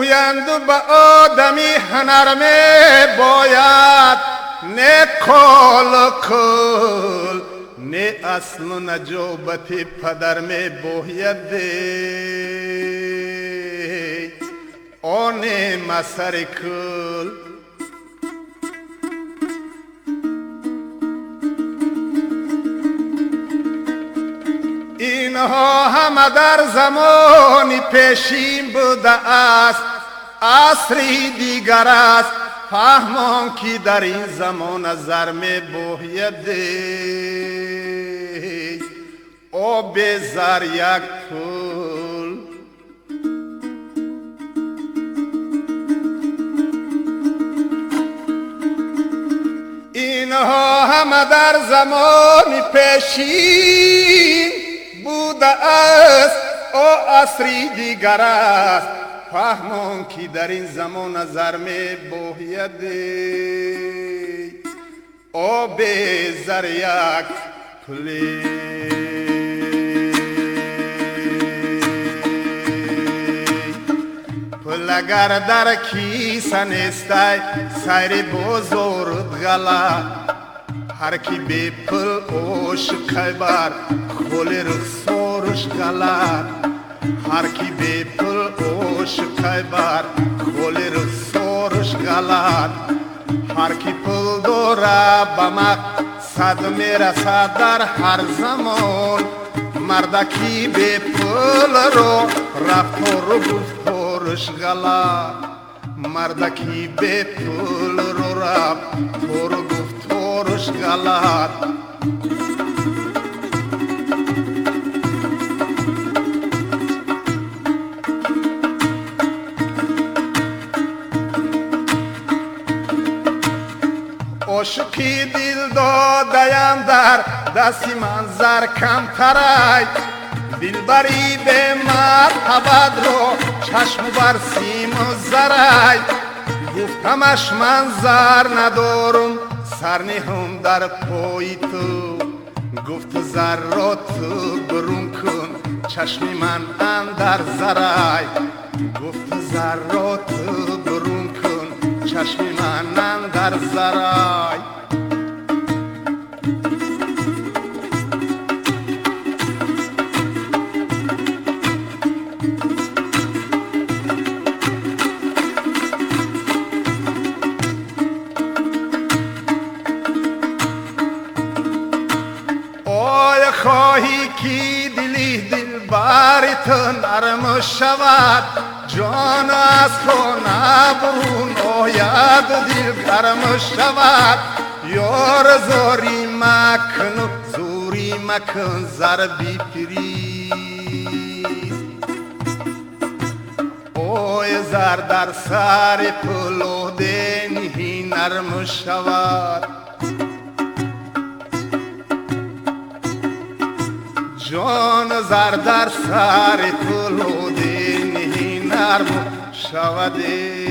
گویند به آدمی هنر می باید نه کال کل نه اصل و نجابت پدر می باید دی آن مسر کل اینها همه در زمانی پیشین بوده است عصری دیگر است فهمان که در این زمان زر می باید دی آب زر یک پول اینها همه در زمان پیشین بوده است او عصری دیگر است فهمان که در این زمان زر می باید آب زر یک پلی پل اگر در کیسه نیستی سیر بزرگ غلا هر کی بی پل عاشق بر خول رخسارش غلط هر کی بی پل عاشق بر خول رخسارش غلط هر کی پل داره به مقصد میرسد در هر زمان مردکی بی پل رو رفتار و گفتارش غلط مردکی بی پل رو رفتار و گفتارش غلط عاشقی دل دادیم در دستی من زر کمترای دلبری به مرتبت رو چشم بر سیم و زرای گفتمش من زر ندارم سر نهم در پای تو گفت زر را تو برون کن چشم من اندر زرای گفت زر را تو برون کن چشم من اندر زرای خواهی کی دلی دل باری تو نرم شود جان از خانه برون آید دل گرم شود یار زاری مکن زوری مکن زر بی پریز اوی زر در سر پلوده نهی نرم شود جان زر در سر پلوده نهی نرم شوده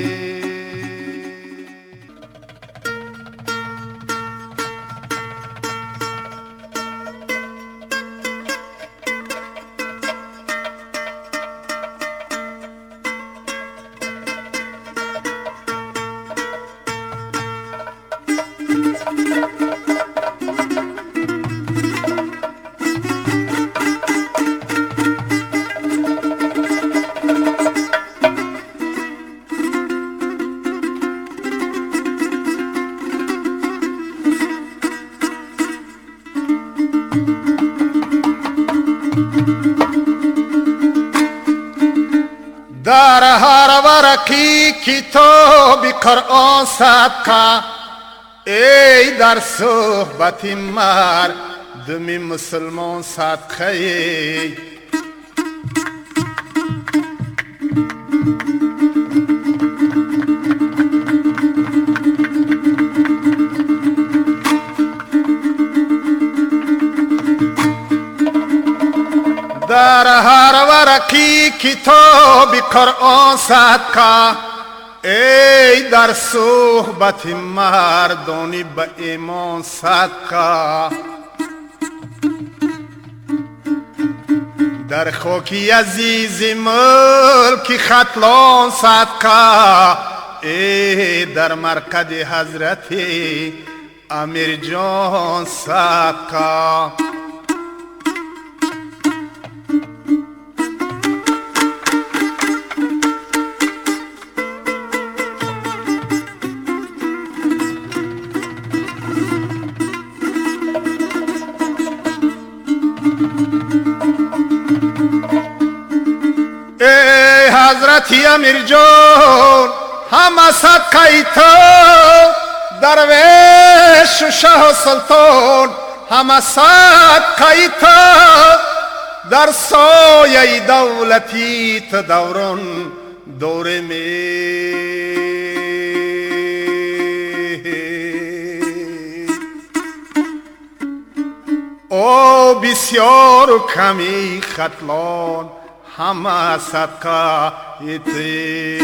در هر ورقی کتاب قرآن صدقه ای در صحبت مردم مسلمان صدقه ای در هر ورقی کتاب قرآن صدقه ای در صحبت مردانی به ایمان صدقه در خاکی عزیز ملک ختلان صدقه در مرقد حضرت امیر جان صدقه. ای حضرت امیر جان همه صدقه تو، درویش و شاه و سلطان همه صدقه تو، در سایه دولتی تو دوران دور می. او بسیار و کمی ختلان همه صدقه ایتی.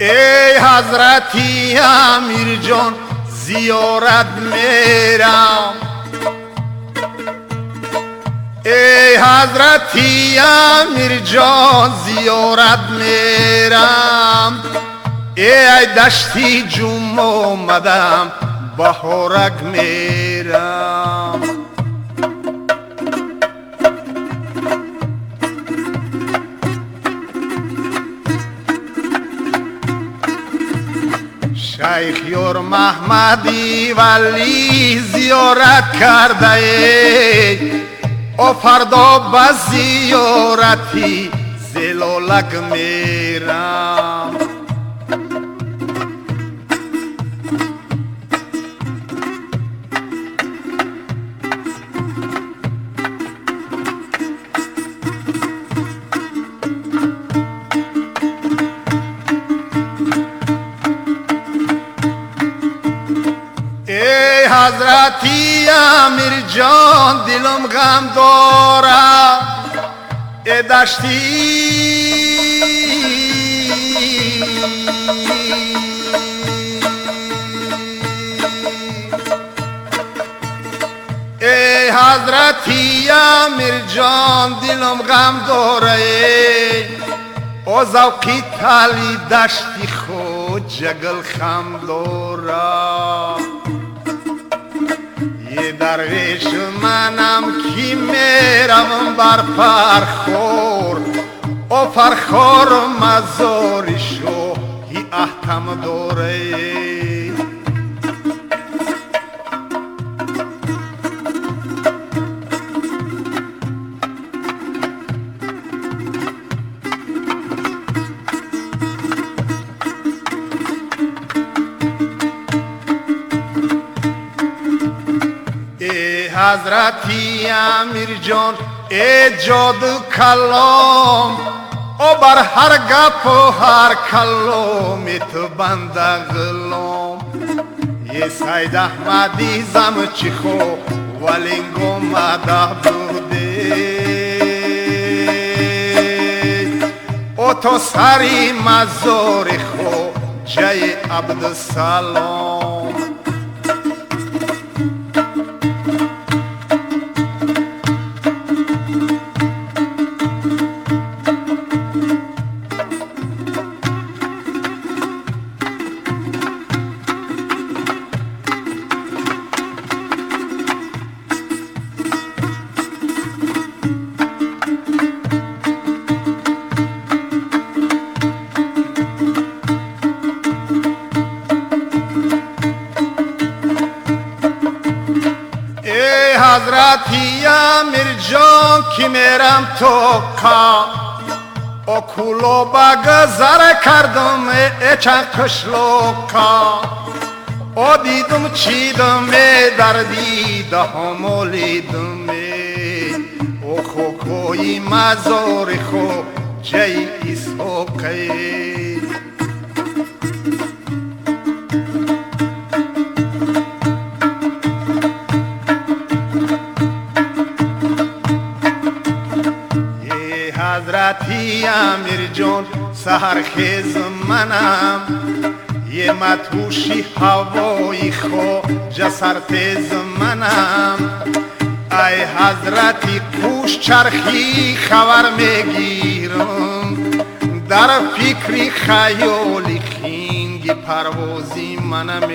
ای حضرتی امیر جان زیارت میرم، ای حضرتی امیر جان زیارت میرم، ای دشتی جم آمدم بهارک میرم. شیخ یار محمدی ولی زیارت کرده ای، او فردا به زیارتی زلالک میرم. ای حضرتی امیر جان دلم غم داره، ای دشتی ای حضرتی امیر جان دلم غم داره، او ذوقی تالی دشتی خود جگل خم داره. یه درویش منم کی میرم بر فرخور، او فرخور مزارشو هی احکم دوره. حضرتی امیر جان ای جادو کلام، او بر هر گپ و هر کلامی تو بنده غلام. یه سید احمدی زم چی خو ولینگو مده بوده، او تو سری مزار خو جای عبدالسلام. حضرتی امیر جان کی میرم تو کا، او کولو بگذر کردم ای چند کشلوکا، او دیدم چیدم در دیده هم لیدم، او خوکوی مزار خو جای ایسوکی. امیر جان سحرخیز منم، یه مدهوشی هوای خواجه سرتیز منم. ای حضرتی پوش چرخی خبر میگیرم، در فکری خیالی خینگ پروازی منم.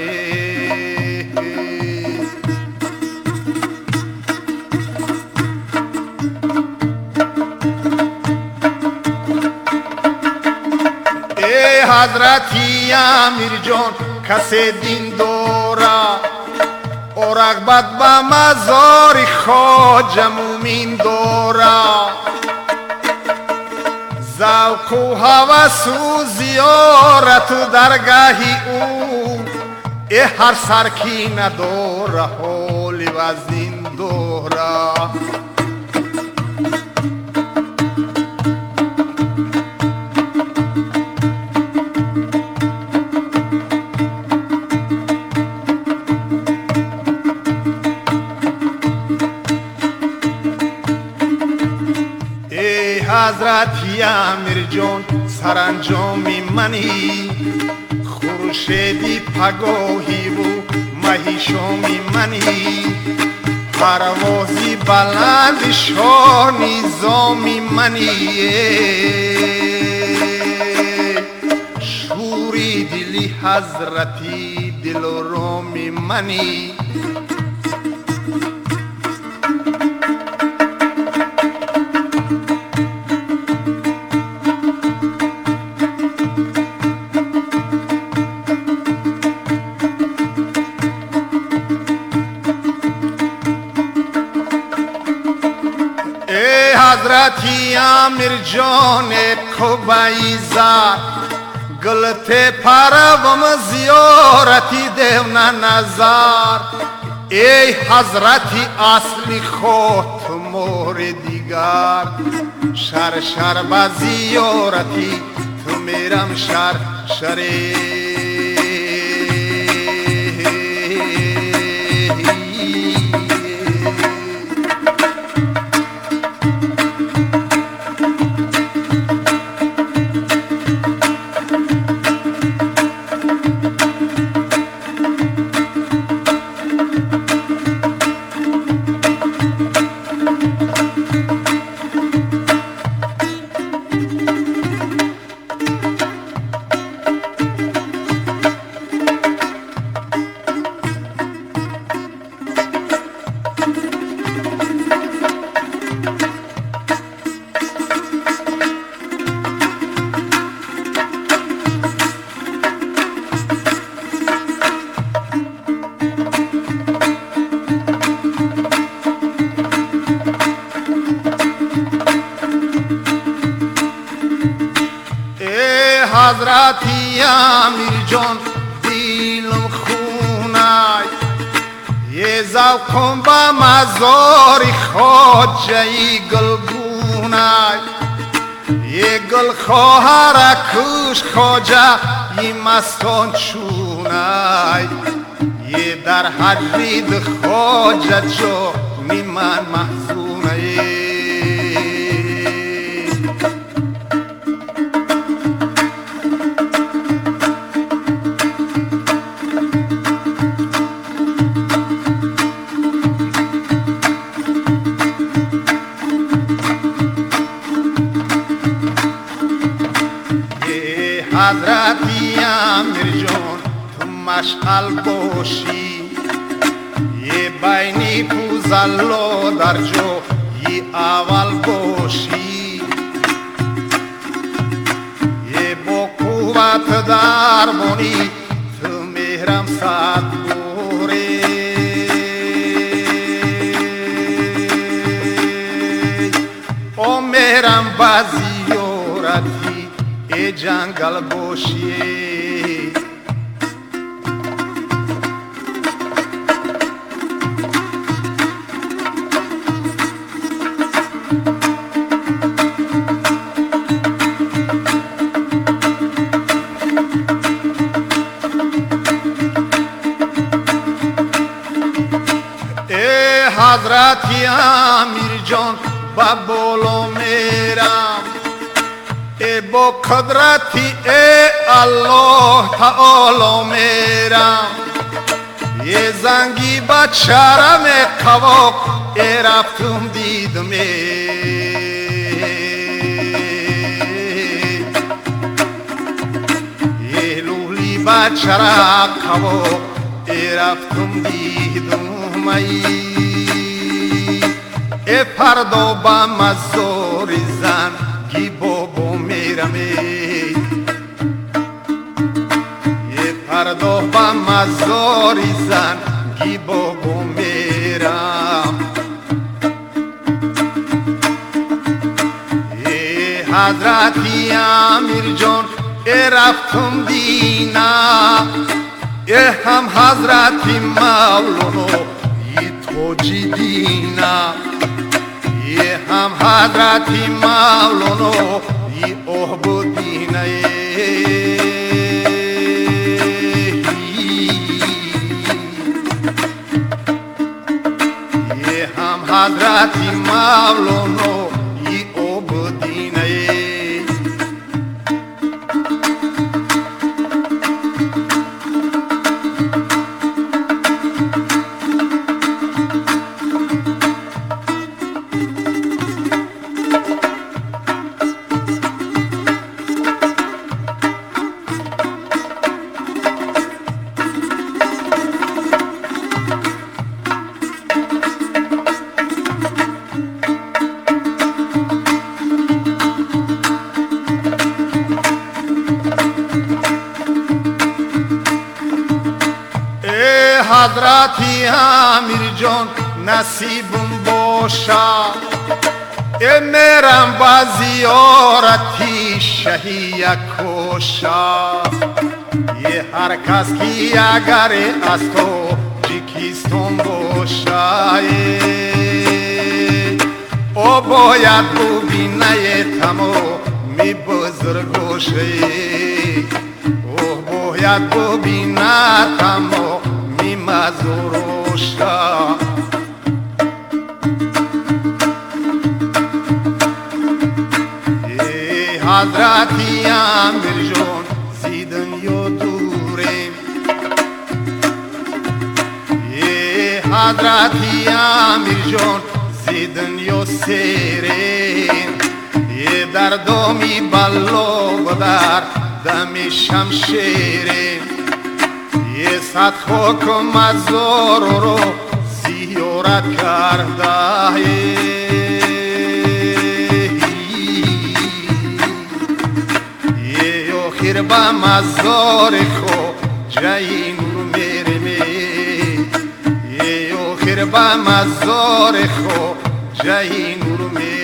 ای حضرتی امیر جان کسی دین دورا، و رغبت به مزار خواجه مومین دورا. ذوق و هوس و زیارت و درگاهی او، ای هر سر کی نداره حالی و از این دورا. حضرتی امیر جان سرانجامی منی، خورشیدی پگاهی و مهی شامی منی. پروازی بلند شاه نظامی منی، شوری دلی حضرتی دل و رامی منی. حضرتی امیر جان کوبایزار گلت پروم زیارتی دیونا نظر. ای حضرتی اصلی خود مور دیگر، شر شر با زیارتی تو میرم شر شری. حضرتی امیر جان دیلم خونای، یه ذوقم با مزار خواجه گلگونای. یه گل خواهر کش خواجه یه مستان چونای، یه در حجرید خواجه جو من محزونای. حضرتی امیر جان تو مشعل باشی، یه بینی پوزلو در جو یه اول باشی. یه با قوت درمانی تو مهرم صد بوری. او مهرم بزیارتی ای جنگل باشی. ای حضرتی امیر جان با بولو میرم، با قدرتی ای الله تعالی میرم یه زنگی با چرم قواق ای رفتم دیدم یه لولی با چرم قواق ای رفتم دیدم ای پردا با مزار زنگی بابا میرم یه پردا با مزار زنگی بابا میرم ای حضرتی امیر جان ای رفتم دینا ای هم حضرتی مولانا ای توجی دینا یه هم حضرتی مولانا ای احبودینه یه هم حضرتی مولانا ای احبودینه حضرتی امیر جان نصیبم باشا ای میرم با زیارتی شهی کوشا یه هر کس کی اگر از تو جیکیستون باشا او باید ببینه تمامی بزرگوشه او باید ببینه تمامی مزروشا ای حضرتی امیر جان زی دنیا دوریم ای حضرتی امیر جان زی دنیا سیریم ای در دامی بلا و در دم شمشیریم یه صد خاک و مزار رو زیارت کرده یه آخر با مزار خو جای نور میرم یه آخر با مزار خو جای نور میرم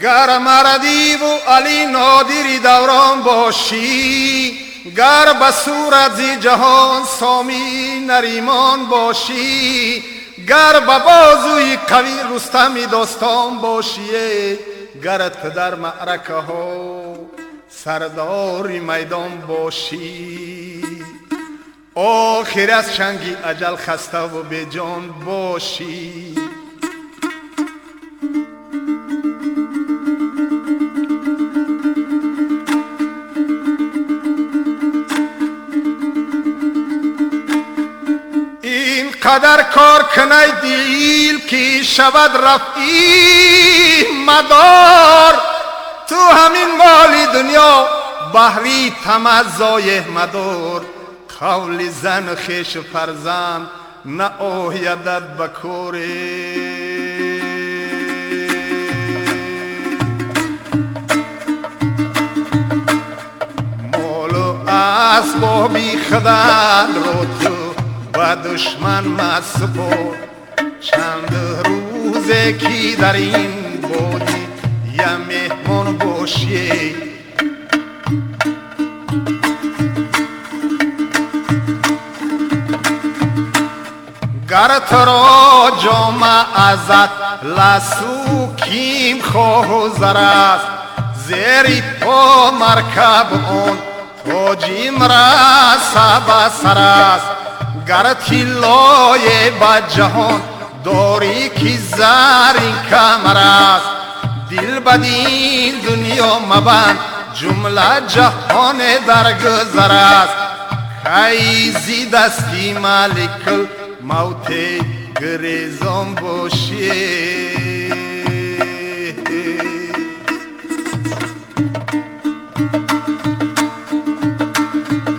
گر مردی و علی نادری دوران باشی گر به صورت زی جهان سامی نریمان باشی گر به بازوی قوی رستمی داستان باشی گرت در معرکه ها سرداری میدان باشی آخر از چنگی اجل خسته و به جان باشی قدر کار کنی دیل که شود رفعی مدار تو همین مالی دنیا بحری تمزای مدار قول زن خیش فرزند نه آیدت بکوری مال و اسبابی خدن رو تو و دشمن مسپر چند روزه کی در این بودی یا مهمان باشی گر تو را جام ازت لسوکیم خوزر است زیری پا مرکب اون تاجیم رسه به سر است گر طلای به جهان داری که زرین کمر است دل بدین دنیا مبند جمله جهان در گذر است خیزی دستی ملک الموت گریزان باشی